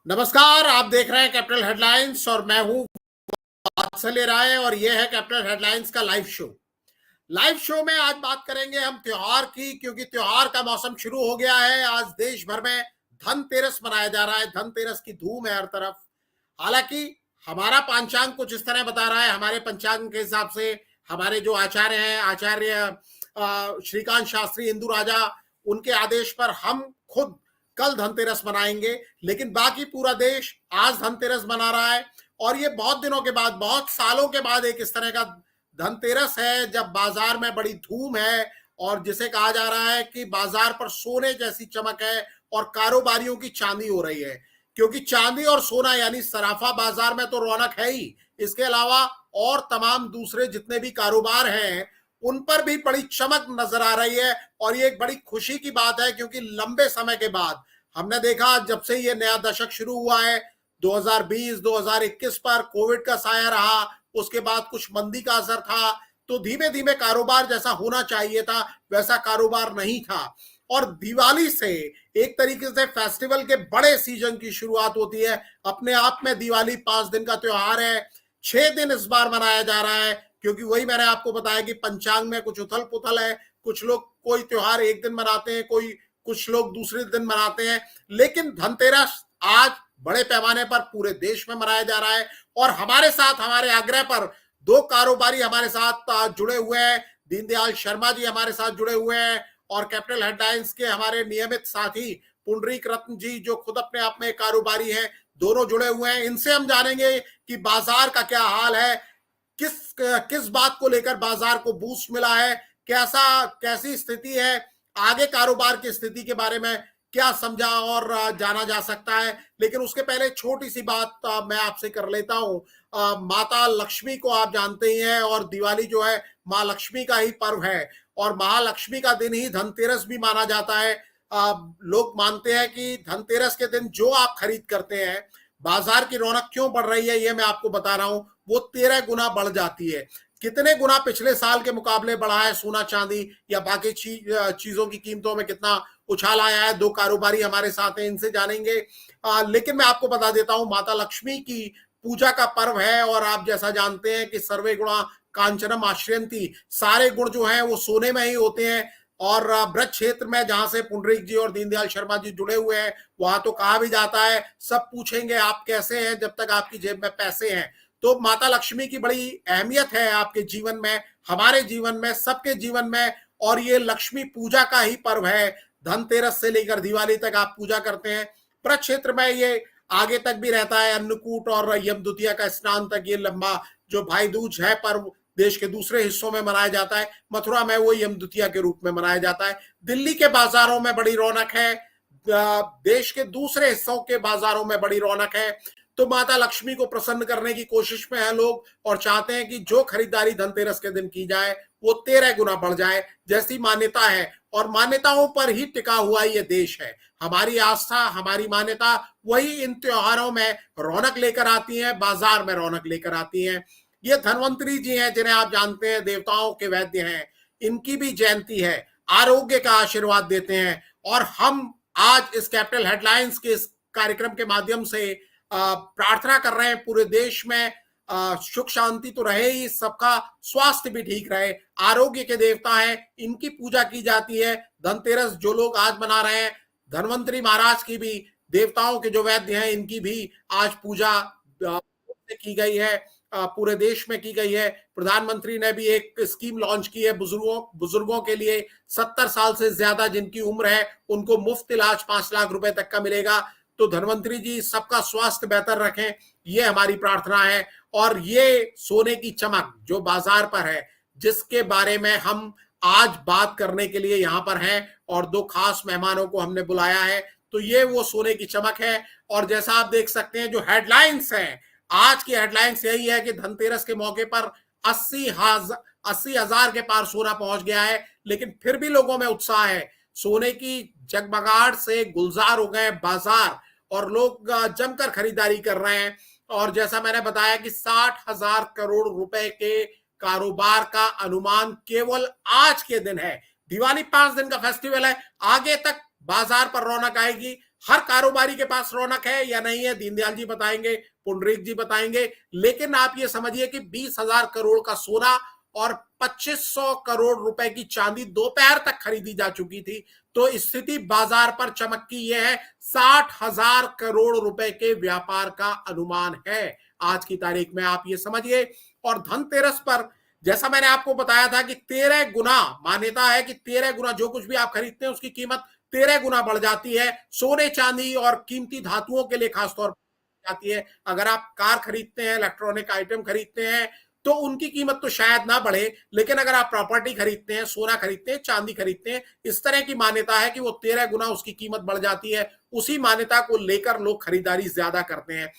नमस्कार। आप देख रहे हैं कैपिटल हेडलाइंस और मैं हूं वात्सल्य राय और यह है कैपिटल हेडलाइंस का लाइव शो। लाइव शो में आज बात करेंगे हम त्योहार की, क्योंकि त्योहार का मौसम शुरू हो गया है। आज देश भर में धनतेरस मनाया जा रहा है। धनतेरस की धूम है हर तरफ। हालांकि हमारा पंचांग कुछ इस तरह बता रहा है। हमारे पंचांग के हिसाब से हमारे जो आचार्य हैं, आचार्य श्रीकांत शास्त्री इंदु राजा, उनके आदेश पर हम खुद कल धनतेरस मनाएंगे। लेकिन बाकी पूरा देश आज धनतेरस मना रहा है। और ये बहुत दिनों के बाद, बहुत सालों के बाद एक इस तरह का धनतेरस है जब बाजार में बड़ी धूम है और जिसे कहा जा रहा है कि बाजार पर सोने जैसी चमक है और कारोबारियों की चांदी हो रही है। क्योंकि चांदी और सोना यानी सराफा बाजार में तो रौनक है ही, इसके अलावा और तमाम दूसरे जितने भी कारोबार हैं उन पर भी बड़ी चमक नजर आ रही है। और ये एक बड़ी खुशी की बात है, क्योंकि लंबे समय के बाद हमने देखा, जब से ये नया दशक शुरू हुआ है 2020-2021 पर कोविड का साया रहा, उसके बाद कुछ मंदी का असर था, तो धीमे धीमे कारोबार जैसा होना चाहिए था वैसा कारोबार नहीं था। और दिवाली से एक तरीके से फेस्टिवल के बड़े सीजन की शुरुआत होती है। अपने आप में दिवाली 5 दिन का त्योहार है। 6 दिन इस बार मनाया जा रहा है, क्योंकि वही मैंने आपको बताया कि पंचांग में कुछ उथल पुथल है। कुछ लोग कोई त्योहार एक दिन मनाते हैं, कुछ लोग दूसरे दिन मनाते हैं। लेकिन धनतेरस आज बड़े पैमाने पर पूरे देश में मनाया जा रहा है। और हमारे साथ, हमारे आग्रह पर दो कारोबारी हमारे साथ जुड़े हुए हैं। दीनदयाल शर्मा जी हमारे साथ जुड़े हुए हैं और कैपिटल हेडलाइंस के हमारे नियमित साथी पुंडरीक रत्न जी, जो खुद अपने आप में कारोबारी हैं, दोनों जुड़े हुए हैं। इनसे हम जानेंगे कि बाजार का क्या हाल है, किस किस बात को लेकर बाजार को बूस्ट मिला है, कैसी स्थिति है, आगे कारोबार की स्थिति के बारे में क्या समझा और जाना जा सकता है। लेकिन उसके पहले छोटी सी बात मैं आपसे कर लेता हूं। माता लक्ष्मी को आप जानते ही हैं और दिवाली जो है माँ लक्ष्मी का ही पर्व है और महालक्ष्मी का दिन ही धनतेरस भी माना जाता है। लोग मानते हैं कि धनतेरस के दिन जो आप खरीद करते हैं, बाजार की रौनक क्यों बढ़ रही है ये मैं आपको बता रहा हूं। वो 13 गुना बढ़ जाती है। कितने गुना पिछले साल के मुकाबले बढ़ा है सोना चांदी या बाकी चीजों की कीमतों में कितना उछाल आया है, दो कारोबारी हमारे साथ हैं, इनसे जानेंगे। लेकिन मैं आपको बता देता हूं, माता लक्ष्मी की पूजा का पर्व है और आप जैसा जानते हैं कि सर्वे गुणा कांचनम आश्रयंती, सारे गुण जो हैं वो सोने में ही होते हैं। और ब्रज क्षेत्र में जहां से पुंडरीक जी और दीनदयाल शर्मा जी जुड़े हुए हैं, वहां तो कहा भी जाता है सब पूछेंगे आप कैसे हैं जब तक आपकी जेब में पैसे हैं। तो माता लक्ष्मी की बड़ी अहमियत है आपके जीवन में, हमारे जीवन में, सबके जीवन में। और ये लक्ष्मी पूजा का ही पर्व है। धनतेरस से लेकर दिवाली तक आप पूजा करते हैं। ब्रज क्षेत्र में ये आगे तक भी रहता है, अन्नकूट और यम द्वितीया का स्नान तक ये लंबा जो भाई दूज है पर्व देश के दूसरे हिस्सों में मनाया जाता है। मथुरा में वो यम द्वितीया के रूप में मनाया जाता है। दिल्ली के बाजारों में बड़ी रौनक है, देश के दूसरे हिस्सों के बाजारों में बड़ी रौनक है। तो माता लक्ष्मी को प्रसन्न करने की कोशिश में है लोग और चाहते हैं कि जो खरीदारी धनतेरस के दिन की जाए वो 13 गुना बढ़ जाए, जैसी मान्यता है। और मान्यताओं पर ही टिका हुआ ये देश है। हमारी आस्था, हमारी मान्यता वही इन त्योहारों में रौनक लेकर आती है, बाजार में रौनक लेकर आती है। ये धन्वंतरी जी हैं जिन्हें आप जानते हैं, देवताओं के वैद्य हैं। इनकी भी जयंती है। आरोग्य का आशीर्वाद देते हैं। और हम आज इस कैपिटल हेडलाइंस के इस कार्यक्रम के माध्यम से प्रार्थना कर रहे हैं पूरे देश में सुख शांति तो रहे ही, सबका स्वास्थ्य भी ठीक रहे। आरोग्य के देवता हैं, इनकी पूजा की जाती है। धनतेरस जो लोग आज मना रहे हैं, धन्वंतरी महाराज की भी, देवताओं के जो वैद्य हैं इनकी भी आज पूजा की गई है, पूरे देश में की गई है। प्रधानमंत्री ने भी एक स्कीम लॉन्च की है बुजुर्गों के लिए। 70 साल से ज्यादा जिनकी उम्र है उनको मुफ्त इलाज 5 लाख रुपए तक का मिलेगा। तो धन्वंतरी जी सबका स्वास्थ्य बेहतर रखें, ये हमारी प्रार्थना है। और ये सोने की चमक जो बाजार पर है, जिसके बारे में हम आज बात करने के लिए यहाँ पर हैं और दो खास मेहमानों को हमने बुलाया है, तो ये वो सोने की चमक है। और जैसा आप देख सकते हैं जो हेडलाइंस हैं, आज की हेडलाइंस यही है कि धनतेरस के मौके पर 80,000 के पार सोना पहुंच गया है। लेकिन फिर भी लोगों में उत्साह है। सोने की जगमगाहट से गुलजार हो गए बाजार और लोग जमकर खरीदारी कर रहे हैं। और जैसा मैंने बताया कि 60,000 करोड़ रुपए के कारोबार का अनुमान केवल आज के दिन है। दिवाली 5 दिन का फेस्टिवल है, आगे तक बाजार पर रौनक आएगी। हर कारोबारी के पास रौनक है या नहीं है, दीनदयाल जी बताएंगे, पुंडरीक जी बताएंगे। लेकिन आप ये समझिए कि 20,000 करोड़ का सोना और 2500 करोड़ रुपए की चांदी दोपहर तक खरीदी जा चुकी थी। तो स्थिति बाजार पर चमक की यह है, 60,000 करोड़ रुपए के व्यापार का अनुमान है आज की तारीख में, आप ये समझिए। और धनतेरस पर जैसा मैंने आपको बताया था कि 13 गुना मान्यता है कि 13 गुना जो कुछ भी आप खरीदते हैं उसकी कीमत 13 गुना बढ़ जाती है। सोने चांदी और कीमती धातुओं के लिए खासतौर पर जाती है। अगर आप कार खरीदते हैं, इलेक्ट्रॉनिक आइटम खरीदते हैं, तो उनकी कीमत तो शायद ना बढ़े, लेकिन अगर आप प्रॉपर्टी खरीदते हैं, सोना खरीदते हैं, चांदी खरीदते हैं, इस तरह की मान्यता है कि वो 13 गुना उसकी कीमत बढ़ जाती है। उसी मान्यता को लेकर लोग खरीदारी ज्यादा करते हैं।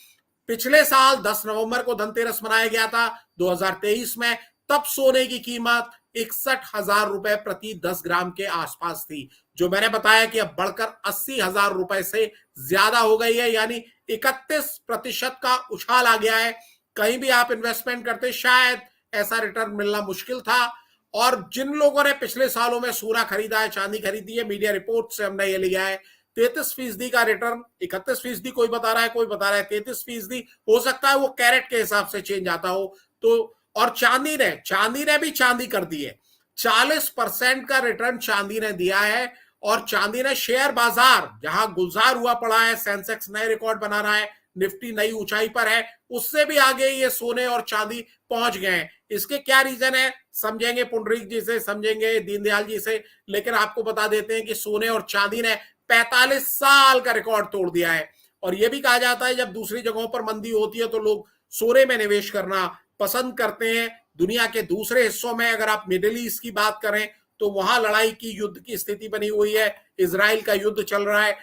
पिछले साल 10 नवंबर को धनतेरस मनाया गया था 2023 में, तब सोने की कीमत 61,000 रुपए प्रति 10 ग्राम के आसपास थी, जो मैंने बताया कि अब बढ़कर 80,000 रुपए से ज्यादा हो गई है, यानी 31% का उछाल आ गया है। कहीं भी आप इन्वेस्टमेंट करते शायद ऐसा रिटर्न मिलना मुश्किल था। और जिन लोगों ने पिछले सालों में सोना खरीदा है, चांदी खरीदी है, मीडिया रिपोर्ट से हमने ये लिया है 33% का रिटर्न, 31% कोई बता रहा है, कोई बता रहा है 33%, हो सकता है वो कैरेट के हिसाब से चेंज आता हो। तो और चांदी ने भी चांदी कर दी है, 40% का रिटर्न चांदी ने दिया है। और चांदी ने शेयर बाजार जहां गुलजार हुआ पड़ा है, सेंसेक्स नए रिकॉर्ड बना रहा है, निफ्टी नई ऊंचाई पर है, उससे भी आगे ये सोने और चांदी पहुंच गए हैं। इसके क्या रीजन है समझेंगे पुंडरीक जी से, समझेंगे दीनदयाल जी से। लेकिन आपको बता देते हैं कि सोने और चांदी ने 45 साल का रिकॉर्ड तोड़ दिया है। और यह भी कहा जाता है जब दूसरी जगहों पर मंदी होती है तो लोग सोने में निवेश करना पसंद करते हैं। दुनिया के दूसरे हिस्सों में अगर आप मिडिल ईस्ट की बात करें तो वहां लड़ाई की, युद्ध की स्थिति बनी हुई है, इजराइल का युद्ध चल रहा है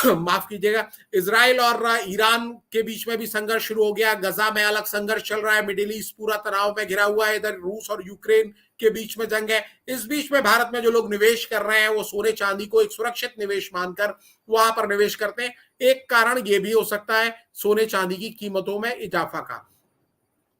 माफ कीजिएगा, इजराइल और ईरान के बीच में भी संघर्ष शुरू हो गया, गजा में अलग संघर्ष चल रहा है, मिडिल ईस्ट पूरा तनाव में घिरा हुआ है, इधर रूस और यूक्रेन के बीच में जंग है। इस बीच में भारत में जो लोग निवेश कर रहे हैं वो सोने चांदी को एक सुरक्षित निवेश मानकर वहां पर निवेश करते हैं। एक कारण ये भी हो सकता है सोने चांदी की कीमतों में इजाफा का।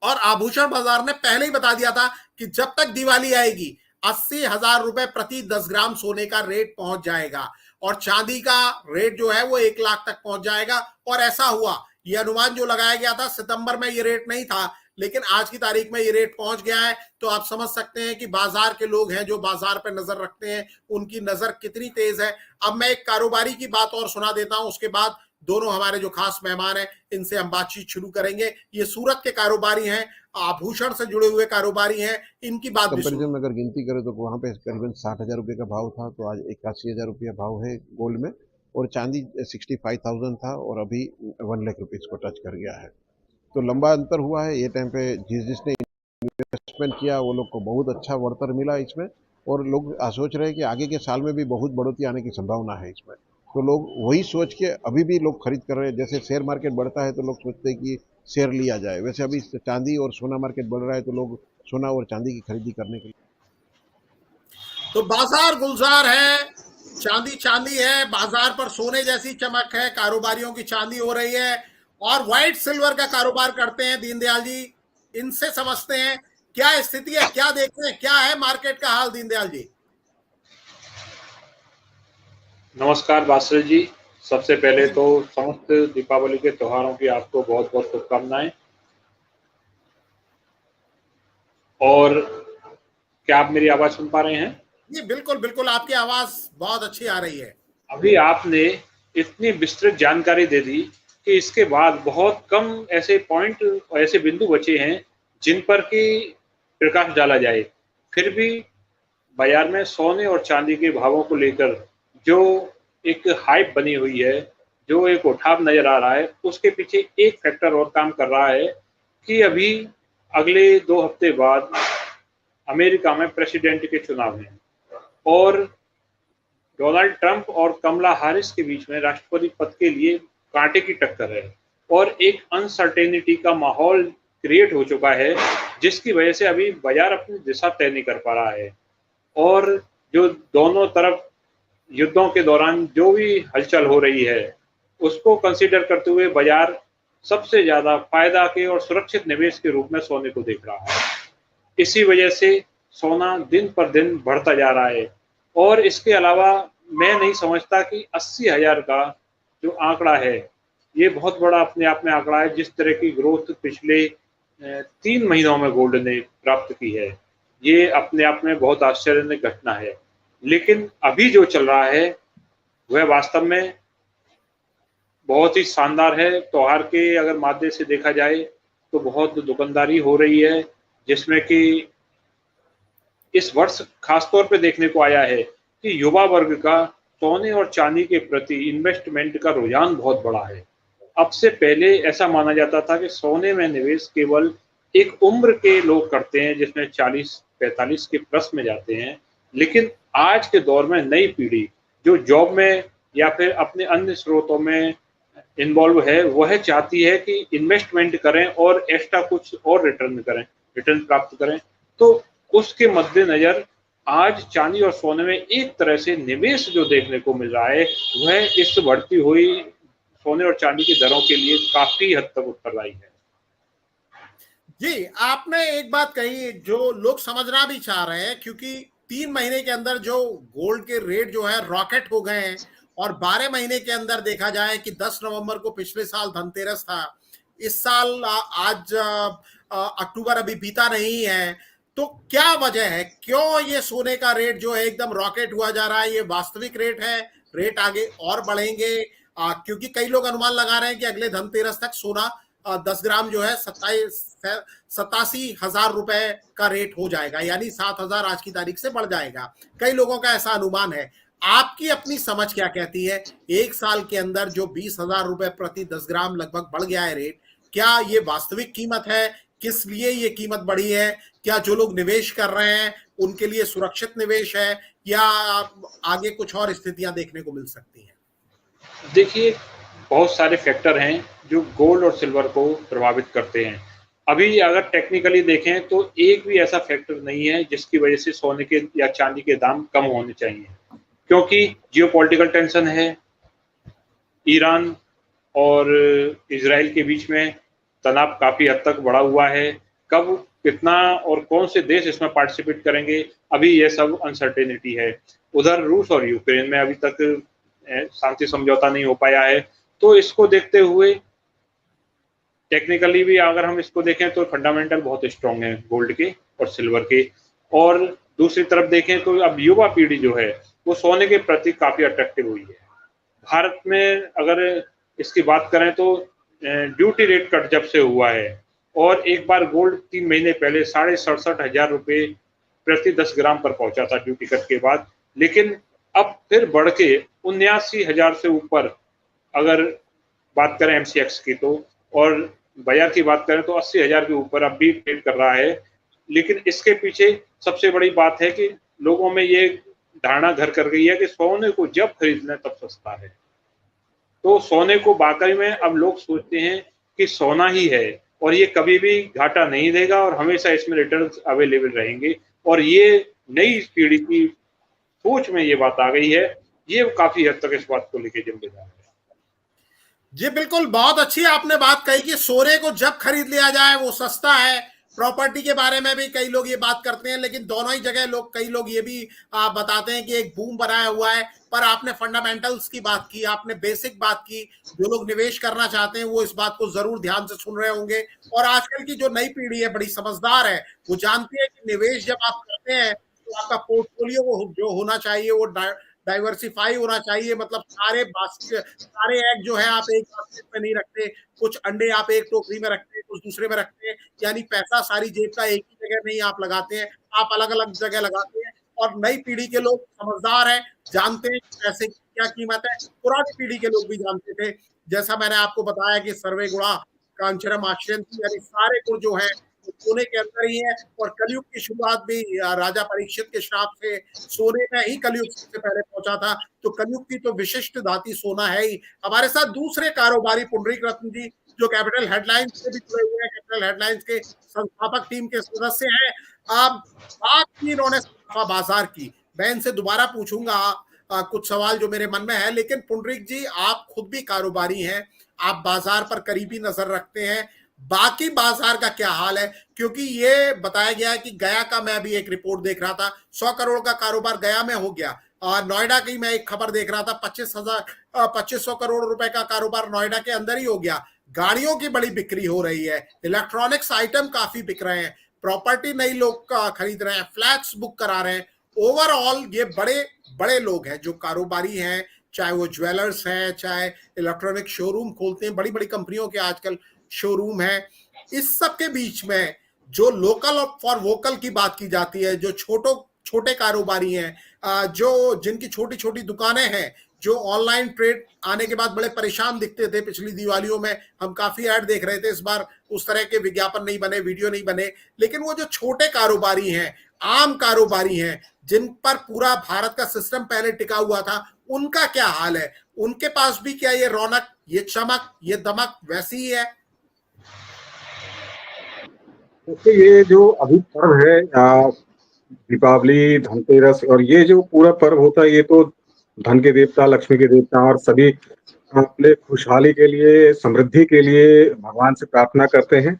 और आभूषण बाजार ने पहले ही बता दिया था कि जब तक दिवाली आएगी 80,000 रुपए प्रति 10 ग्राम सोने का रेट पहुंच जाएगा और चांदी का रेट जो है वो 1 लाख तक पहुंच जाएगा। और ऐसा हुआ, ये अनुमान जो लगाया गया था सितंबर में ये रेट नहीं था, लेकिन आज की तारीख में ये रेट पहुंच गया है। तो आप समझ सकते हैं कि बाजार के लोग हैं जो बाजार पर नजर रखते हैं, उनकी नजर कितनी तेज है। अब मैं एक कारोबारी की बात और सुना देता हूं, उसके बाद दोनों हमारे जो खास मेहमान हैं इनसे हम बातचीत शुरू करेंगे। ये सूरत के कारोबारी हैं, आभूषण से जुड़े हुए कारोबारी हैं, इनकी बात भी कंपैरिजन में अगर गिनती करें तो वहाँ पे करीबन 60,000 रुपये का भाव था, तो आज 81,000 रुपया भाव है गोल्ड में। और चांदी 65,000 था और अभी 1 लाख रुपीज़ को टच कर गया है। तो लंबा अंतर हुआ है। ये टाइम पे जिसने इन्वेस्टमेंट किया वो लोग को बहुत अच्छा वरतर मिला इसमें, और लोग सोच रहे हैं कि आगे के साल में भी बहुत बढ़ोतरी आने की संभावना है इसमें। तो लोग वही सोच के अभी भी लोग खरीद कर रहे हैं। जैसे शेयर मार्केट बढ़ता है तो लोग सोचते हैं कि शेयर लिया जाए, वैसे अभी चांदी और सोना मार्केट बढ़ रहा है तो लोग सोना और चांदी की खरीदी करने के लिए। तो बाजार गुलजार है, चांदी चांदी है, बाजार पर सोने जैसी चमक है, कारोबारियों की चांदी हो रही है और व्हाइट सिल्वर का कारोबार करते हैं दीनदयाल जी। इनसे समझते हैं क्या स्थिति है, क्या देखते हैं, क्या है मार्केट का हाल दीनदयाल जी। नमस्कार बादशाह जी, सबसे पहले तो समस्त दीपावली के त्योहारों की आपको बहुत बहुत शुभकामनाएं। और क्या आप मेरी आवाज सुन पा रहे हैं? जी बिल्कुल बिल्कुल, आपकी आवाज बहुत अच्छी आ रही है। अभी आपने इतनी विस्तृत जानकारी दे दी कि इसके बाद बहुत कम ऐसे पॉइंट, ऐसे बिंदु बचे हैं जिन पर कि प्रकाश डाला जाए। फिर भी बाजार में सोने और चांदी के भावों को लेकर जो एक हाइप बनी हुई है, जो एक उठाव नजर आ रहा है, उसके पीछे एक फैक्टर और काम कर रहा है कि अभी अगले 2 हफ्ते बाद अमेरिका में प्रेसिडेंट के चुनाव हैं और डोनाल्ड ट्रंप और कमला हैरिस के बीच में राष्ट्रपति पद के लिए कांटे की टक्कर है और एक अनसर्टेनिटी का माहौल क्रिएट हो चुका है, जिसकी वजह से अभी बाजार अपनी दिशा तय नहीं कर पा रहा है। और जो दोनों तरफ युद्धों के दौरान जो भी हलचल हो रही है उसको कंसीडर करते हुए बाजार सबसे ज्यादा फायदा के और सुरक्षित निवेश के रूप में सोने को देख रहा है। इसी वजह से सोना दिन पर दिन बढ़ता जा रहा है। और इसके अलावा मैं नहीं समझता कि 80,000 का जो आंकड़ा है, ये बहुत बड़ा अपने आप में आंकड़ा है। जिस तरह की ग्रोथ पिछले 3 महीनों में गोल्ड ने प्राप्त की है, ये अपने आप में बहुत आश्चर्यजनक घटना है। लेकिन अभी जो चल रहा है वह वास्तव में बहुत ही शानदार है। त्योहार के अगर माध्यम से देखा जाए तो बहुत दुकानदारी हो रही है, जिसमें कि इस वर्ष खास तौर पे देखने को आया है कि युवा वर्ग का सोने और चांदी के प्रति इन्वेस्टमेंट का रुझान बहुत बड़ा है। अब से पहले ऐसा माना जाता था कि सोने में निवेश केवल एक उम्र के लोग करते हैं, जिसमें 40-45 के प्लस में जाते हैं। लेकिन आज के दौर में नई पीढ़ी जो जॉब में या फिर अपने अन्य स्रोतों में इन्वॉल्व है, वह चाहती है कि इन्वेस्टमेंट करें और एक्स्ट्रा कुछ और रिटर्न प्राप्त करें। तो उसके मद्देनजर आज चांदी और सोने में एक तरह से निवेश जो देखने को मिल रहा है, वह इस बढ़ती हुई सोने और चांदी की दरों के लिए काफी हद तक उत्तरदायी है। जी, आपने एक बात कही जो लोग समझना भी चाह रहे हैं, क्योंकि 3 महीने के अंदर जो गोल्ड के रेट जो है रॉकेट हो गए हैं, और 12 महीने के अंदर देखा जाए कि 10 नवंबर को पिछले साल धनतेरस था, इस साल आज अक्टूबर अभी बीता नहीं है, तो क्या वजह है, क्यों ये सोने का रेट जो है एकदम रॉकेट हुआ जा रहा है? ये वास्तविक रेट है, रेट आगे और बढ़ेंगे? क्योंकि कई लोग अनुमान लगा रहे हैं कि अगले धनतेरस तक सोना 10 ग्राम जो है 87,000 रुपए का रेट हो जाएगा, यानी 7,000 आज की तारीख से बढ़ जाएगा। कई लोगों का ऐसा अनुमान है। आपकी अपनी समझ क्या कहती है? एक साल के अंदर जो 20,000 रुपए प्रति 10 ग्राम लगभग बढ़ गया है रेट, क्या ये वास्तविक कीमत है? किस लिए ये कीमत बढ़ी है? क्या जो लोग निवेश कर रहे हैं उनके लिए सुरक्षित निवेश है, या आगे कुछ और स्थितियां देखने को मिल सकती हैं? देखिए, बहुत सारे फैक्टर हैं जो गोल्ड और सिल्वर को प्रभावित करते हैं। अभी अगर टेक्निकली देखें तो एक भी ऐसा फैक्टर नहीं है जिसकी वजह से सोने के या चांदी के दाम कम होने चाहिए, क्योंकि जियोपॉलिटिकल टेंशन है, ईरान और इजराइल के बीच में तनाव काफ़ी हद तक बढ़ा हुआ है। कब, कितना और कौन से देश इसमें पार्टिसिपेट करेंगे, अभी ये सब अनसर्टेनिटी है। उधर रूस और यूक्रेन में अभी तक शांति समझौता नहीं हो पाया है। तो इसको देखते हुए टेक्निकली भी अगर हम इसको देखें तो फंडामेंटल बहुत स्ट्रॉन्ग है गोल्ड के और सिल्वर के। और दूसरी तरफ देखें तो अब युवा पीढ़ी जो है वो सोने के प्रति काफ़ी अट्रैक्टिव हुई है। भारत में अगर इसकी बात करें तो ड्यूटी रेट कट जब से हुआ है, और एक बार गोल्ड 3 महीने पहले 67,500 रुपये प्रति 10 ग्राम पर पहुंचा था ड्यूटी कट के बाद, लेकिन अब फिर बढ़ के 79,000 से ऊपर अगर बात करें एमसीएक्स की तो, और बाजार की बात करें तो 80,000 के ऊपर अब भी ट्रेड कर रहा है। लेकिन इसके पीछे सबसे बड़ी बात है कि लोगों में ये धारणा घर कर गई है कि सोने को जब खरीदना तब सस्ता है। तो सोने को वाकई में अब लोग सोचते हैं कि सोना ही है और ये कभी भी घाटा नहीं देगा और हमेशा इसमें रिटर्न्स अवेलेबल रहेंगे। और ये नई पीढ़ी की सोच में ये बात आ गई है, ये काफी हद तक इस बात को लेके जिम्मेदार है। जी बिल्कुल, बहुत अच्छी आपने बात कही कि सोने को जब खरीद लिया जाए वो सस्ता है। प्रॉपर्टी के बारे में भी कई लोग ये बात करते हैं, लेकिन दोनों ही जगह कई लोग ये भी बताते हैं कि एक बूम बनाया हुआ है। पर आपने फंडामेंटल्स की बात की, आपने बेसिक बात की। जो लोग निवेश करना चाहते हैं वो इस बात को जरूर ध्यान से सुन रहे होंगे। और आजकल की जो नई पीढ़ी है बड़ी समझदार है, वो जानती है कि निवेश जब आप करते हैं तो आपका पोर्टफोलियो जो होना चाहिए वो डाइवर्सिफाई होना चाहिए। मतलब सारे एग जो है आप एक बास्केट में नहीं रखते, कुछ अंडे आप एक टोकरी में रखते हैं, कुछ दूसरे में रखते हैं, यानी पैसा सारी जेब का एक ही जगह नहीं आप लगाते हैं, आप अलग अलग जगह लगाते हैं। और नई पीढ़ी के लोग समझदार हैं, जानते हैं पैसे की क्या कीमत है। पुरानी पीढ़ी के लोग भी जानते थे, जैसा मैंने आपको बताया कि सर्वे गुणा कांचनम आश्रयंती, यानी सारे गुण जो है सोने के अंदर ही है। और कलयुग की शुरुआत भी राजा परीक्षित के श्राप से सोने में ही कलयुग सबसे पहले पहुंचा था। तो कलयुग की तो विशिष्ट धातु सोना है ही। हमारे साथ दूसरे कारोबारी पुंडरीक रत्न जी, जो कैपिटल हेडलाइंस से भी जुड़े हुए हैं, कैपिटल हेडलाइंस के संस्थापक टीम के सदस्य हैं। बात की इन्होंने बाजार की, मैं इनसे दोबारा पूछूंगा कुछ सवाल जो मेरे मन में है। लेकिन पुंडरीक जी, आप खुद भी कारोबारी हैं, आप बाजार पर करीबी नजर रखते हैं। बाकी बाजार का क्या हाल है? क्योंकि ये बताया गया है कि गया का, मैं अभी एक रिपोर्ट देख रहा था, 100 करोड़ का कारोबार गया में हो गया, नोएडा की मैं एक खबर देख रहा था, 2500 करोड़ रुपए का कारोबार नोएडा के अंदर ही हो गया। गाड़ियों की बड़ी बिक्री हो रही है, इलेक्ट्रॉनिक्स आइटम काफी बिक रहे हैं, प्रॉपर्टी नई लोग खरीद रहे हैं, फ्लैट्स बुक करा रहे हैं। ओवरऑल ये बड़े बड़े लोग हैं जो कारोबारी हैं, चाहे वो ज्वेलर्स हैं, चाहे इलेक्ट्रॉनिक शोरूम खोलते हैं, बड़ी बड़ी कंपनियों के आजकल शोरूम है। इस सब के बीच में जो लोकल फॉर वोकल की बात की जाती है, जो छोटे कारोबारी हैं, जो जिनकी छोटी छोटी दुकानें हैं, जो ऑनलाइन ट्रेड आने के बाद बड़े परेशान दिखते थे। पिछली दिवालियों में हम काफी ऐड देख रहे थे, इस बार उस तरह के विज्ञापन नहीं बने, वीडियो नहीं बने, लेकिन वो जो छोटे कारोबारी हैं, आम कारोबारी हैं, जिन पर पूरा भारत का सिस्टम पहले टिका हुआ था, उनका क्या हाल है? उनके पास भी क्या ये रौनक, ये चमक, ये दमक वैसी ही है? ये जो अभी पर्व है दीपावली, धनतेरस, और ये जो पूरा पर्व होता है, ये तो धन के देवता, लक्ष्मी के देवता और सभी अपने खुशहाली के लिए, समृद्धि के लिए भगवान से प्रार्थना करते हैं।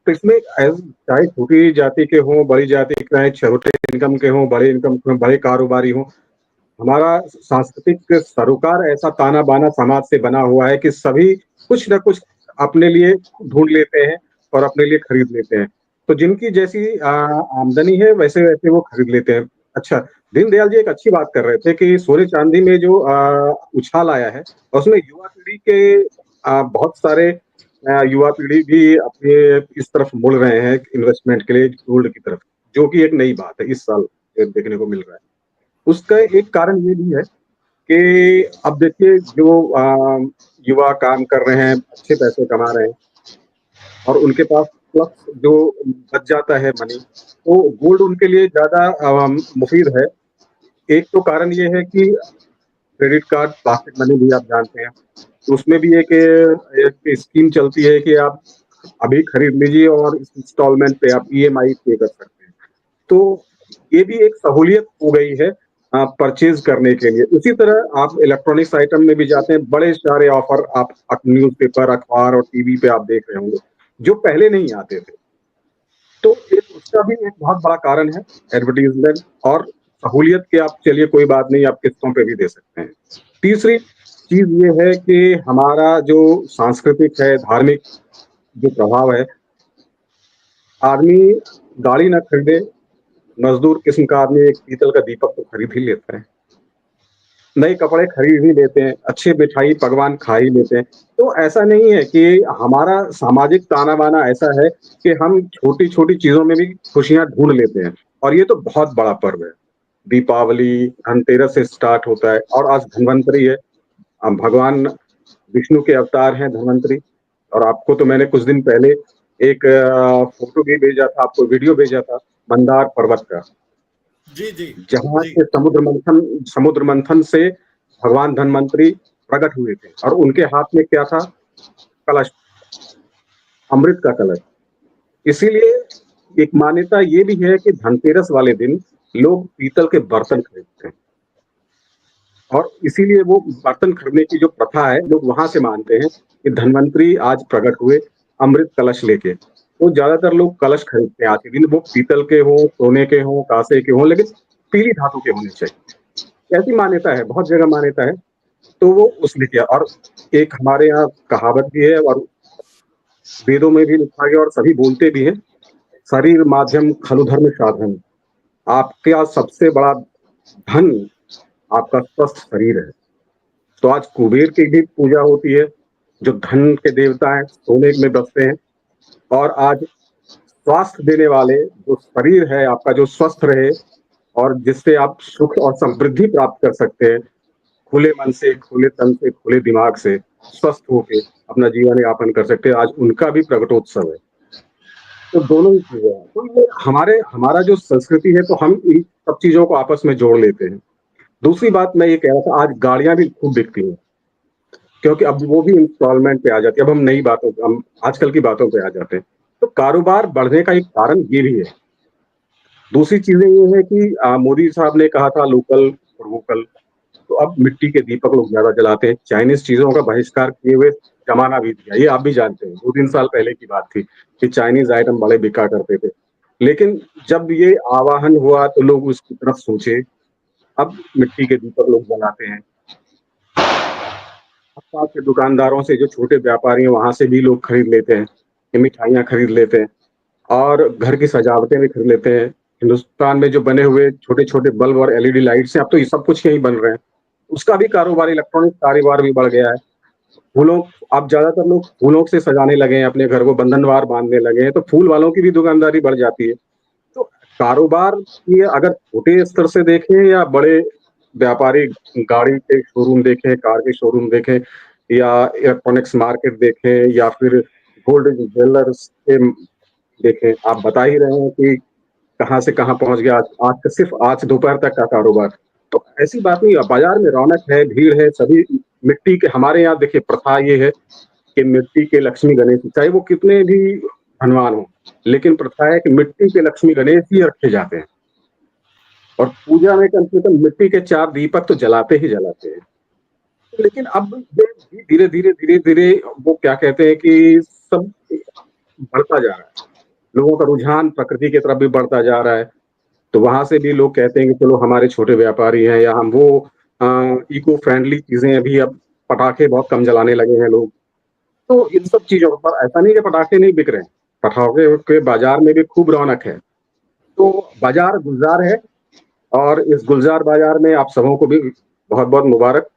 तो इसमें चाहे छोटी जाति के हों, बड़ी जाति के हैं, छोटे इनकम के हों, बड़े इनकम के, बड़े कारोबारी हों, हमारा सांस्कृतिक सरोकार ऐसा ताना बाना समाज से बना हुआ है कि सभी कुछ न कुछ अपने लिए ढूंढ लेते हैं और अपने लिए खरीद लेते हैं। तो जिनकी जैसी आमदनी है वैसे वैसे वो खरीद लेते हैं। अच्छा, दीनदयाल जी एक अच्छी बात कर रहे थे कि सोने चांदी में जो उछाल आया है, उसमें युवा पीढ़ी के बहुत सारे युवा पीढ़ी भी अपने इस तरफ मुड़ रहे हैं इन्वेस्टमेंट के लिए, गोल्ड की तरफ, जो कि एक नई बात है, इस साल देखने को मिल रहा है। उसका एक कारण ये भी है कि अब देखिए जो युवा काम कर रहे हैं, अच्छे पैसे कमा रहे हैं और उनके पास प्लस जो बच जाता है मनी, तो गोल्ड उनके लिए ज्यादा मुफीद है। एक तो कारण ये है कि क्रेडिट कार्ड, पॉकेट मनी भी आप जानते हैं, तो उसमें भी एक स्कीम चलती है कि आप अभी खरीद लीजिए और इंस्टॉलमेंट पे आप EMI पे कर सकते हैं। तो ये भी एक सहूलियत हो गई है परचेज करने के लिए। उसी तरह आप इलेक्ट्रॉनिक्स आइटम में भी जाते हैं, बड़े सारे ऑफर आप न्यूज़पेपर, अखबार और टीवी पे आप देख रहे होंगे, जो पहले नहीं आते थे। तो उसका भी एक बहुत बड़ा कारण है एडवर्टीजमेंट और सहूलियत के। आप चलिए कोई बात नहीं, आप किस्तों पे भी दे सकते हैं। तीसरी चीज ये है कि हमारा जो सांस्कृतिक है, धार्मिक जो प्रभाव है, आदमी गाड़ी ना खरीदे, मजदूर किस्म का आदमी एक पीतल का दीपक तो खरीद ही लेता है, नए कपड़े खरीद ही लेते हैं, अच्छे मिठाई पकवान खा ही लेते हैं। तो ऐसा नहीं है कि हमारा सामाजिक ताना बाना ऐसा है कि हम छोटी छोटी चीजों में भी खुशियां ढूंढ लेते हैं। और ये तो बहुत बड़ा पर्व है, दीपावली धनतेरस से स्टार्ट होता है और आज धन्वंतरी है, भगवान विष्णु के अवतार हैं धन्वंतरी। और आपको तो मैंने कुछ दिन पहले एक फोटो भी भेजा था, आपको वीडियो भेजा था मंदार पर्वत का, जी जी, जहाँ से समुद्र मंथन से भगवान धन्वंतरी प्रकट हुए थे और उनके हाथ में क्या था? कलश, अमृत का कलश। इसीलिए एक मान्यता ये भी है कि धनतेरस वाले दिन लोग पीतल के बर्तन खरीदते हैं और इसीलिए वो बर्तन खरीदने की जो प्रथा है, लोग वहां से मानते हैं कि धन्वंतरी आज प्रकट हुए अमृत कलश लेके। तो ज्यादातर लोग कलश खरीदते हैं आज के दिन, वो पीतल के हों, सोने के हों, कांसे के हों, लेकिन पीली धातु के होने चाहिए। ऐसी मान्यता है, बहुत जगह मान्यता है। तो वो उसने किया। और एक हमारे यहाँ कहावत भी है और वेदों में भी लिखा गया और सभी बोलते भी हैं, शरीर माध्यम खलु धर्म साधन। आपका सबसे बड़ा धन आपका स्वस्थ शरीर है। तो आज कुबेर की भी पूजा होती है, जो धन के देवता हैं, सोने में बसते हैं। और आज स्वास्थ्य देने वाले जो शरीर है आपका, जो स्वस्थ रहे और जिससे आप सुख और समृद्धि प्राप्त कर सकते हैं, खुले मन से, खुले तन से, खुले दिमाग से स्वस्थ होके अपना जीवन यापन कर सकते हैं, आज उनका भी प्रकटोत्सव है। तो दोनों ही चीजें हैं। तो ये हमारा जो संस्कृति है, तो हम इन सब चीजों को आपस में जोड़ लेते हैं। दूसरी बात मैं ये कह रहा था, आज गाड़ियां भी खूब बिकती हैं, क्योंकि अब वो भी इंस्टॉलमेंट पे आ जाती है। अब हम आजकल की बातों पे आ जाते हैं। तो कारोबार बढ़ने का एक कारण ये भी है। दूसरी चीजें ये है कि मोदी साहब ने कहा था लोकल और वोकल, तो अब मिट्टी के दीपक लोग ज्यादा जलाते हैं। चाइनीज चीजों का बहिष्कार किए हुए जमाना भी दिया, ये आप भी जानते हैं। 2-3 साल पहले की बात थी कि चाइनीज आइटम बड़े बिका करते थे, लेकिन जब ये आवाहन हुआ तो लोग उसकी तरफ सोचे अब मिट्टी के दीपक लोग जलाते हैं। आसपास के दुकानदारों से, जो छोटे व्यापारी हैं, वहां से भी लोग खरीद लेते हैं, ये मिठाइयाँ खरीद लेते हैं और घर की सजावटें भी खरीद लेते हैं। हिंदुस्तान में जो बने हुए छोटे-छोटे बल्ब और एलईडी लाइट्स हैं, अब तो ये सब कुछ यहीं बन रहे हैं। उसका भी कारोबार, इलेक्ट्रॉनिक कारोबार भी बढ़ गया है। फूलों अब ज़्यादातर लोग फूलों से सजाने लगे हैं अपने घर को, बंधनवार बाँधने लगे हैं, तो फूल वालों की भी दुकानदारी बढ़ जाती है। तो कारोबार ये अगर छोटे स्तर से देखें या बड़े व्यापारी गाड़ी के शोरूम देखें, कार के शोरूम देखें या इलेक्ट्रॉनिक्स मार्केट देखें या फिर गोल्ड ज्वेलर्स के देखें, आप बता ही रहे हैं कि कहाँ से कहाँ पहुँच गया। आज सिर्फ आज दोपहर तक का कारोबार। तो ऐसी बात नहीं है, बाज़ार में रौनक है, भीड़ है, सभी मिट्टी के, हमारे यहाँ देखिए प्रथा ये है कि मिट्टी के लक्ष्मी गणेश, चाहे वो कितने भी धनवान हों, लेकिन प्रथा है कि मिट्टी के लक्ष्मी गणेश ही रखे जाते हैं और पूजा में कम से कम मिट्टी के 4 दीपक तो जलाते ही जलाते हैं। लेकिन अब ये धीरे-धीरे वो क्या कहते हैं कि सब बढ़ता जा रहा है। लोगों का रुझान प्रकृति की तरफ भी बढ़ता जा रहा है। तो वहाँ से भी लोग कहते हैं कि चलो हमारे छोटे व्यापारी हैं या हम वो इको फ्रेंडली चीज़ें, अभी अब पटाखे बहुत कम जलाने लगे हैं लोग। तो इन सब चीज़ों पर ऐसा नहीं कि पटाखे नहीं बिक रहे हैं, पटाखे के बाज़ार में भी खूब रौनक है। तो बाज़ार गुलज़ार है और इस गुलज़ार बाज़ार में आप सबों को भी बहुत-बहुत मुबारक।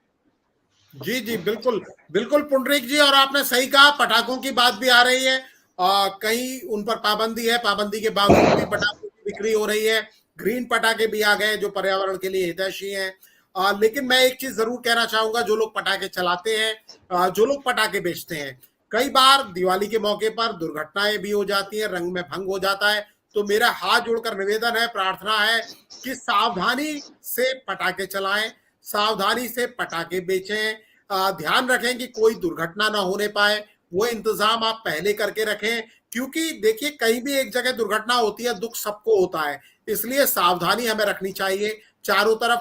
जी जी, बिल्कुल बिल्कुल पुंडरीक जी, और आपने सही कहा, पटाखों की बात भी आ रही है। कहीं उन पर पाबंदी है, पाबंदी के बावजूद भी पटाखों की बिक्री हो रही है। ग्रीन पटाखे भी आ गए जो पर्यावरण के लिए हितैषी हैं। लेकिन मैं एक चीज जरूर कहना चाहूंगा, जो लोग पटाखे चलाते हैं, जो लोग पटाखे बेचते हैं, कई बार दिवाली के मौके पर दुर्घटनाएं भी हो जाती हैं, रंग में भंग हो जाता है। तो मेरा हाथ जोड़कर निवेदन है, प्रार्थना है कि सावधानी से पटाखे चलाएं, सावधानी से पटाखे बेचें, ध्यान रखें कि कोई दुर्घटना ना होने पाए, वो इंतजाम आप पहले करके रखें। क्योंकि देखिए, कहीं भी एक जगह दुर्घटना होती है, दुख सबको होता है, इसलिए सावधानी हमें रखनी चाहिए। चारों तरफ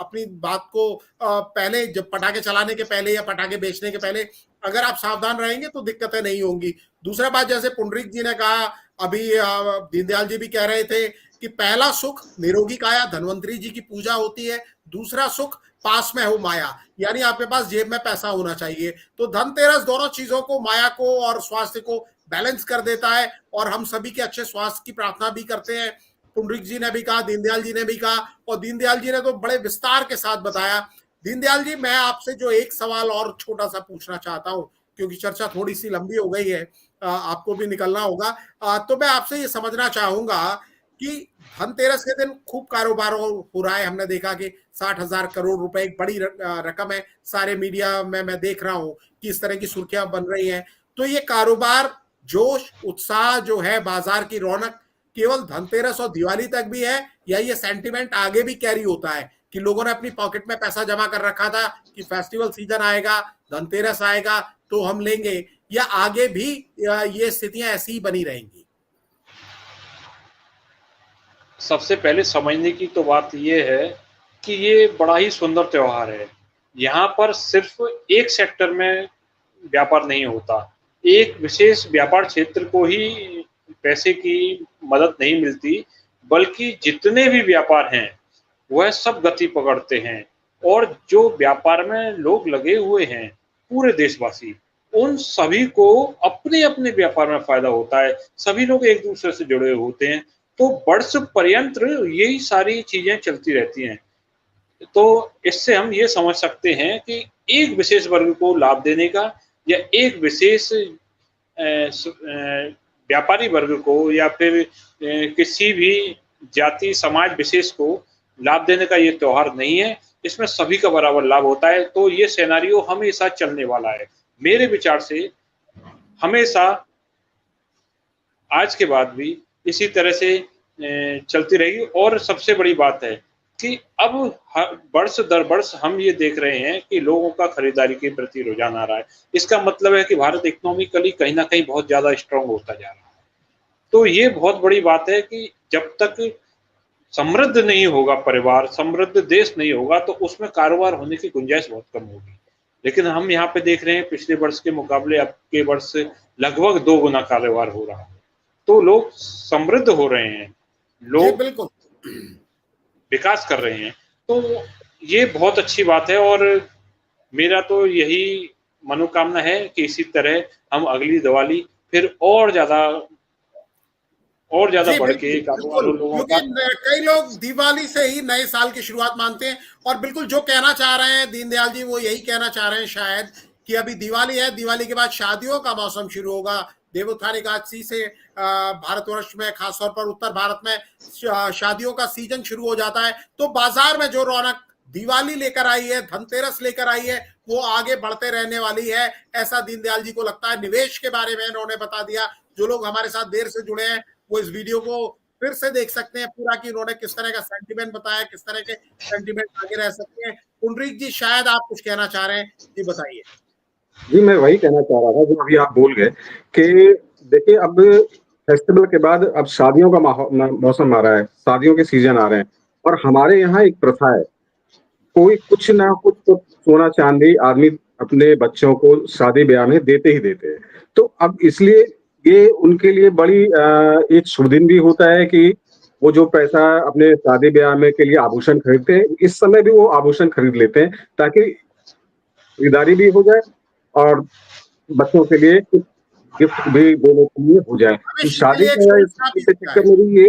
अपनी बात को पहले, जब पटाखे चलाने के पहले या पटाखे बेचने के पहले अगर आप सावधान रहेंगे तो दिक्कतें नहीं होंगी। दूसरा बात, जैसे पुंडरीक जी ने कहा, अभी दीनदयाल जी भी कह रहे थे कि पहला सुख निरोगी काया, धन्वंतरी जी की पूजा होती है। दूसरा सुख पास में हो माया, यानी आपके पास जेब में पैसा होना चाहिए। तो धनतेरस दोनों चीजों को, माया को और स्वास्थ्य को बैलेंस कर देता है, और हम सभी के अच्छे स्वास्थ्य की प्रार्थना भी करते हैं। पुंडरीक जी ने भी कहा, दीनदयाल जी ने भी कहा, और दीनदयाल जी ने तो बड़े विस्तार के साथ बताया। दीनदयाल जी, मैं आपसे जो एक सवाल और छोटा सा पूछना चाहता हूं, क्योंकि चर्चा थोड़ी सी लंबी हो गई है, आपको भी निकलना होगा। तो मैं आपसे ये समझना चाहूंगा कि धनतेरस के दिन खूब कारोबार हो रहा है। हमने देखा कि 60,000 करोड़ रुपए एक बड़ी रकम है। सारे मीडिया में मैं देख रहा हूं कि इस तरह की सुर्खियां बन रही हैं। तो ये कारोबार, जोश, उत्साह जो है, बाजार की रौनक केवल धनतेरस और दिवाली तक भी है, या ये सेंटिमेंट आगे भी कैरी होता है कि लोगों ने अपनी पॉकेट में पैसा जमा कर रखा था कि फेस्टिवल सीजन आएगा, धनतेरस आएगा तो हम लेंगे, या आगे भी ये स्थितियां ऐसी ही बनी रहेंगी? सबसे पहले समझने की तो बात ये है कि ये बड़ा ही सुंदर त्योहार है। यहाँ पर सिर्फ एक सेक्टर में व्यापार नहीं होता, एक विशेष व्यापार क्षेत्र को ही पैसे की मदद नहीं मिलती, बल्कि जितने भी व्यापार हैं वह सब गति पकड़ते हैं। और जो व्यापार में लोग लगे हुए हैं, पूरे देशवासी, उन सभी को अपने अपने व्यापार में फायदा होता है। सभी लोग एक दूसरे से जुड़े होते हैं, तो वर्ष पर्यंत यही सारी चीजें चलती रहती हैं। तो इससे हम ये समझ सकते हैं कि एक विशेष वर्ग को लाभ देने का या एक विशेष व्यापारी वर्ग को या फिर किसी भी जाति समाज विशेष को लाभ देने का ये त्योहार नहीं है। इसमें सभी का बराबर लाभ होता है। तो ये सिनेरियो हमेशा चलने वाला है। मेरे विचार से हमेशा आज के बाद भी इसी तरह से चलती रहेगी। और सबसे बड़ी बात है कि अब वर्ष दर वर्ष हम ये देख रहे हैं कि लोगों का खरीदारी के प्रति रुझान आ रहा है। इसका मतलब है कि भारत इकोनॉमिकली कहीं ना कहीं बहुत ज्यादा स्ट्रांग होता जा रहा है। तो ये बहुत बड़ी बात है कि जब तक समृद्ध नहीं होगा परिवार, समृद्ध देश नहीं होगा, तो उसमें कारोबार होने की गुंजाइश बहुत कम होगी। लेकिन हम यहाँ पे देख रहे हैं पिछले वर्ष के मुकाबले अब के वर्ष लगभग 2 गुना कारोबार हो रहा है। तो लोग समृद्ध हो रहे हैं, लोग बिल्कुल विकास कर रहे हैं। तो ये बहुत अच्छी बात है और मेरा तो यही मनोकामना है कि इसी तरह हम अगली दिवाली फिर और ज़्यादा जी बढ़ बिल्कुल के कारोबार बिल्कुल, लोगों क्योंकि का। कई लोग दिवाली से ही नए साल की शुरुआत मानते हैं। और बिल्कुल जो कहना चाह रहे हैं दीनदयाल जी, वो यही कहना चाह रहे हैं शायद कि अभी दिवाली है, दिवाली के बाद शादियों का मौसम शुरू होगा। देवोत्थान एकादशी से भारतवर्ष में, खासतौर पर उत्तर भारत में शादियों का सीजन शुरू हो जाता है। तो बाजार में जो रौनक दिवाली लेकर आई है, धनतेरस लेकर आई है, वो आगे बढ़ते रहने वाली है, ऐसा दीनदयाल जी को लगता है। निवेश के बारे में इन्होंने बता दिया। जो लोग हमारे साथ देर से जुड़े हैं वो इस वीडियो को फिर से देख सकते हैं पूरा, कि उन्होंने किस तरह का सेंटीमेंट बताया, किस तरह के सेंटीमेंट आगे रह सकते हैं। पुंडरीक जी, शायद आप कुछ कहना चाह रहे हैं, जी बताइए। जी, मैं वही कहना चाह रहा था जो अभी आप बोल गए कि देखिए, अब फेस्टिवल के बाद अब शादियों का मौसम आ रहा है, शादियों के सीजन आ रहे हैं और हमारे यहाँ एक प्रथा है, कोई कुछ ना कुछ तो सोना चांदी आदमी अपने बच्चों को शादी ब्याह में देते ही देते हैं। तो अब इसलिए ये उनके लिए बड़ी एक शुभ दिन भी होता है कि वो जो पैसा अपने शादी ब्याह में के लिए आभूषण खरीदते हैं, इस समय भी वो आभूषण खरीद लेते हैं ताकि खरीदारी भी हो जाए और बच्चों के लिए कुछ गिफ्ट भी देने के लिए हो जाए। तो भविष्य के शादी लिए एक का सोचना भी के होता है। चक्कर में भी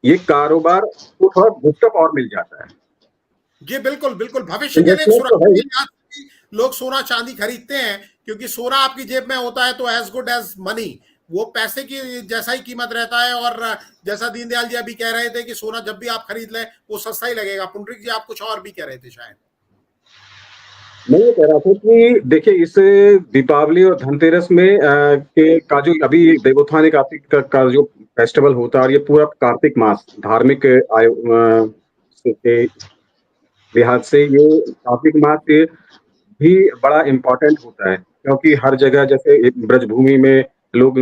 ये कारोबार को थोड़ा बूस्टअप और मिल जाता है। जी बिल्कुल बिल्कुल, भविष्य के लिए एक इन्वेस्टमेंट तो सुरक्षा है के ही। लिहाज से भी लोग सोना चांदी खरीदते हैं, क्योंकि सोना आपकी जेब में होता है तो एज गुड एज मनी, वो पैसे की जैसा ही कीमत रहता है। और जैसा दीनदयाल जी अभी कह रहे थे कि सोना जब भी आप खरीद लें वो सस्ता ही लगेगा। पुंडरीक जी, आप कुछ और भी कह रहे थे शायद। मैं ये कह रहा था कि देखिए, इस दीपावली और धनतेरस में के का जो अभी देवोत्थान एकादशी का जो फेस्टिवल होता है और ये पूरा कार्तिक मास धार्मिक के लिहाज से ये कार्तिक मास भी बड़ा इम्पोर्टेंट होता है, क्योंकि हर जगह जैसे ब्रजभूमि में लोग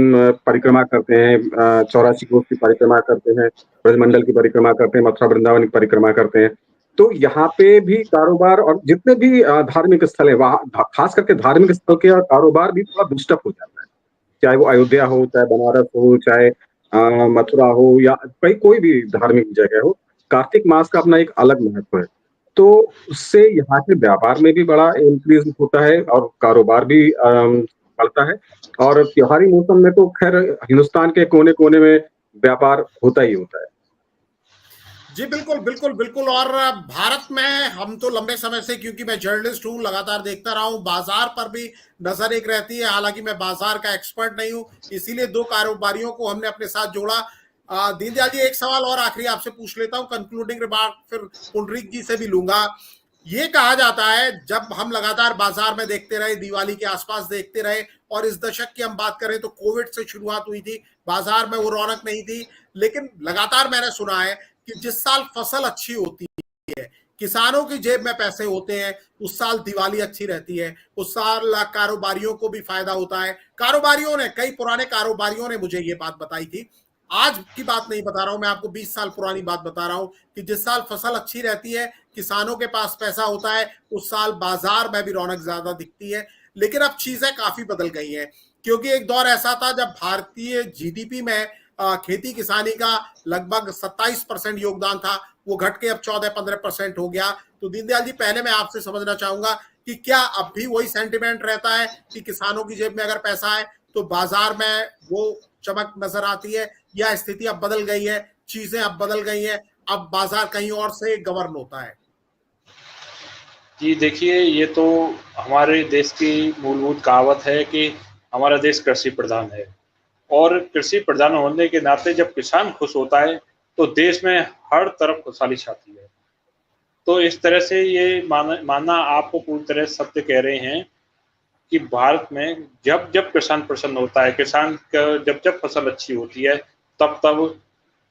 परिक्रमा करते हैं, 84 कोस की परिक्रमा करते हैं, ब्रजमंडल की परिक्रमा करते हैं, मथुरा वृंदावन की परिक्रमा करते हैं। तो यहाँ पे भी कारोबार और जितने भी धार्मिक स्थल है वहाँ खास करके धार्मिक स्थल के कारोबार भी थोड़ा बूस्टअप हो जाता है, चाहे वो अयोध्या हो, चाहे बनारस हो, चाहे मथुरा हो या कोई भी धार्मिक जगह हो। कार्तिक मास का अपना एक अलग महत्व है, तो उससे यहाँ के व्यापार में भी बड़ा इंक्रीज होता है और कारोबार भी बढ़ता है। और त्योहारी मौसम में तो खैर हिंदुस्तान के कोने-कोने में व्यापार होता ही होता है। जी बिल्कुल बिल्कुल बिल्कुल। और भारत में हम तो लंबे समय से, क्योंकि मैं जर्नलिस्ट हूँ, लगातार देखता रहा हूँ, बाजार पर भी नजर एक रहती है। हालांकि मैं बाजार का एक्सपर्ट नहीं हूँ, इसीलिए दो कारोबारियों को हमने अपने साथ जोड़ा। दीनदयाल जी, एक सवाल और आखिरी आपसे पूछ लेता हूँ, कंक्लूडिंग रिमार्क फिर पुंडरीक जी से भी लूंगा। ये कहा जाता है, जब हम लगातार बाजार में देखते रहे, दिवाली के आसपास देखते रहे, और इस दशक की हम बात करें तो कोविड से शुरुआत हुई थी, बाजार में वो रौनक नहीं थी, लेकिन लगातार मैंने सुना है कि जिस साल फसल अच्छी होती है, किसानों की जेब में पैसे होते हैं, उस साल दिवाली अच्छी रहती है, उस साल कारोबारियों को भी फायदा होता है। कारोबारियों ने, कई पुराने कारोबारियों ने मुझे ये बात बताई थी। आज की बात नहीं बता रहा हूं मैं आपको, 20 साल पुरानी बात बता रहा हूं, कि जिस साल फसल अच्छी रहती है, किसानों के पास पैसा होता है, उस साल बाजार में भी रौनक ज्यादा दिखती है। लेकिन अब चीजें काफी बदल गई हैं, क्योंकि एक दौर ऐसा था जब भारतीय जीडीपी में खेती किसानी का लगभग 27% योगदान था, वो घट के अब 14-15% हो गया। तो दीनदयाल जी, पहले मैं आपसे समझना चाहूंगा कि क्या अब भी वही सेंटिमेंट रहता है कि किसानों की जेब में अगर पैसा है तो बाजार में वो चमक नजर आती है, या स्थिति अब बदल गई है, चीजें अब बदल गई हैं, अब बाजार कहीं और से गवर्न होता है? जी देखिए, ये तो हमारे देश की मूलभूत कहावत है कि हमारा देश कृषि प्रधान है और कृषि प्रधान होने के नाते जब किसान खुश होता है तो देश में हर तरफ खुशहाली छाती है। तो इस तरह से ये मानना आपको पूरी तरह सत्य कह रहे हैं कि भारत में जब जब किसान प्रसन्न होता है, किसान का जब जब फसल अच्छी होती है, तब तब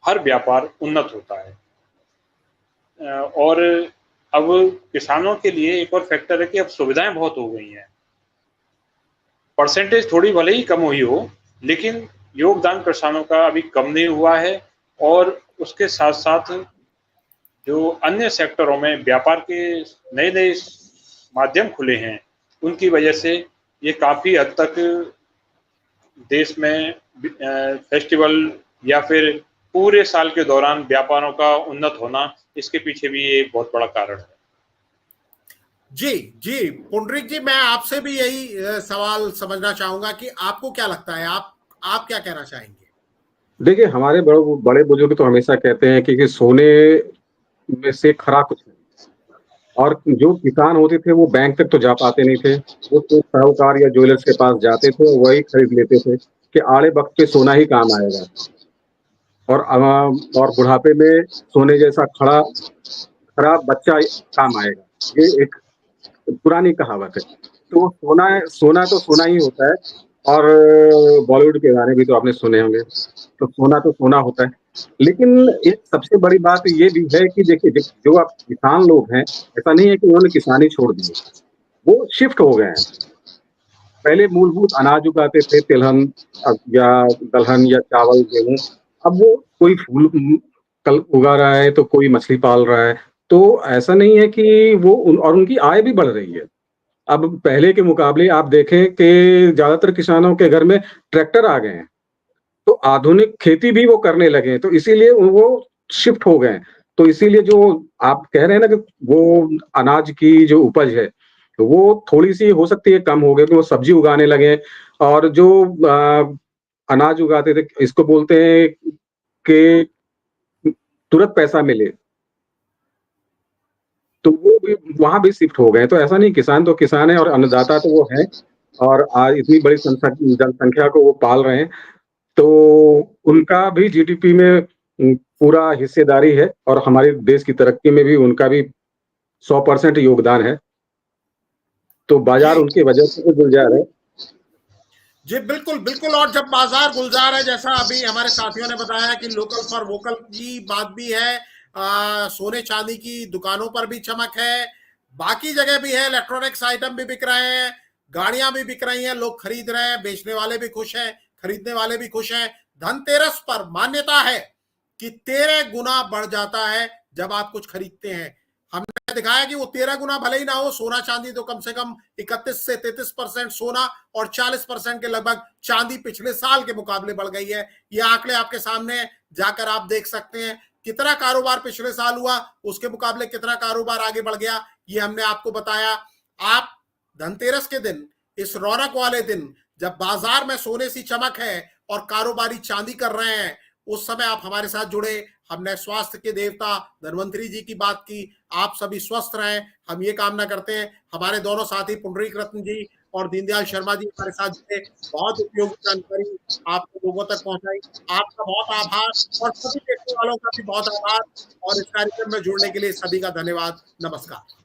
हर व्यापार उन्नत होता है। और अब किसानों के लिए एक और फैक्टर है कि अब सुविधाएं बहुत हो गई हैं। परसेंटेज थोड़ी भले ही कम हुई हो, लेकिन योगदान किसानों का अभी कम नहीं हुआ है। और उसके साथ साथ जो अन्य सेक्टरों में व्यापार के नए नए माध्यम खुले हैं, उनकी वजह से ये काफ़ी हद तक देश में फेस्टिवल या फिर पूरे साल के दौरान व्यापारों का उन्नत होना इसके पीछे भी ये बहुत बड़ा कारण है। जी जी पुंडरीक जी, मैं आपसे भी यही सवाल समझना चाहूंगा कि आपको क्या लगता है, आप क्या कहना चाहेंगे? देखिए, हमारे बड़े बुजुर्ग तो हमेशा कहते हैं कि सोने में से खरा कुछ नहीं। और जो किसान होते थे वो बैंक तक तो जा पाते नहीं थे, वो तो साहूकार या ज्वेलर्स के पास जाते थे और वही खरीद लेते थे कि आड़े वक्त पे सोना ही काम आएगा। और बुढ़ापे में सोने जैसा खरा बच्चा काम आएगा, ये एक पुरानी कहावत है। तो सोना तो सोना ही होता है। और बॉलीवुड के गाने भी तो आपने सुने होंगे, तो सोना होता है। लेकिन एक सबसे बड़ी बात ये भी है कि देखिए, जो आप किसान लोग हैं, ऐसा नहीं है कि उन्होंने किसानी छोड़ दी है, वो शिफ्ट हो गए हैं। पहले मूलभूत अनाज उगाते थे, तिलहन या दलहन या चावल, गेहूँ। अब वो कोई फूल कल उगा रहा है, तो कोई मछली पाल रहा है। तो ऐसा नहीं है कि और उनकी आय भी बढ़ रही है। अब पहले के मुकाबले आप देखें कि ज़्यादातर किसानों के घर में ट्रैक्टर आ गए हैं, तो आधुनिक खेती भी वो करने लगे हैं, तो इसीलिए वो शिफ्ट हो गए हैं। तो इसीलिए जो आप कह रहे हैं ना कि वो अनाज की जो उपज है, वो थोड़ी-सी हो सकती है कम हो गई, तो वो सब्ज़ी उगाने लगे हैं। और जो अनाज उगाते थे, इसको बोलते हैं कि तुरंत पैसा मिले, तो वो भी वहाँ भी शिफ्ट हो गए। तो ऐसा नहीं, किसान तो किसान है और अन्नदाता तो वो है। और आज इतनी बड़ी जनसंख्या को वो पाल रहे हैं, तो उनका भी जीडीपी में पूरा हिस्सेदारी है और हमारे देश की तरक्की में भी उनका भी 100% योगदान है। तो बाज़ार जी उनकी वजह से तो गुलजार है। जी बिल्कुल बिल्कुल। और जब बाजार गुलजार है, जैसा अभी हमारे साथियों ने बताया कि लोकल फॉर वोकल की बात भी है, सोने चांदी की दुकानों पर भी चमक है, बाकी जगह भी है, इलेक्ट्रॉनिक्स आइटम भी बिक रहे हैं, गाड़ियां भी बिक रही हैं, लोग खरीद रहे हैं, बेचने वाले भी खुश हैं, खरीदने वाले भी खुश हैं। धनतेरस पर मान्यता है कि 13 गुना बढ़ जाता है जब आप कुछ खरीदते हैं। हमने दिखाया कि वो 13 गुना भले ही ना हो, सोना चांदी तो कम से कम 31 से 33% सोना और 40% के लगभग चांदी पिछले साल के मुकाबले बढ़ गई है। ये आंकड़े आपके सामने जाकर आप देख सकते हैं, कितना कारोबार पिछले साल हुआ, उसके मुकाबले कितना कारोबार आगे बढ़ गया, ये हमने आपको बताया। आप धनतेरस के दिन, इस रौनक वाले दिन, जब बाजार में सोने सी चमक है और कारोबारी चांदी कर रहे हैं, उस समय आप हमारे साथ जुड़े। हमने स्वास्थ्य के देवता धन्वंतरी जी की बात की, आप सभी स्वस्थ रहें, हम ये कामना करते हैं। हमारे दोनों साथी पुंडरीक रत्न जी और दीनदयाल शर्मा जी हमारे साथ जुड़े, बहुत उपयोगी जानकारी आपको लोगों तक पहुंचाई। आपका बहुत आभार और सभी देखने वालों का भी बहुत आभार, और इस कार्यक्रम में जुड़ने के लिए सभी का धन्यवाद। नमस्कार।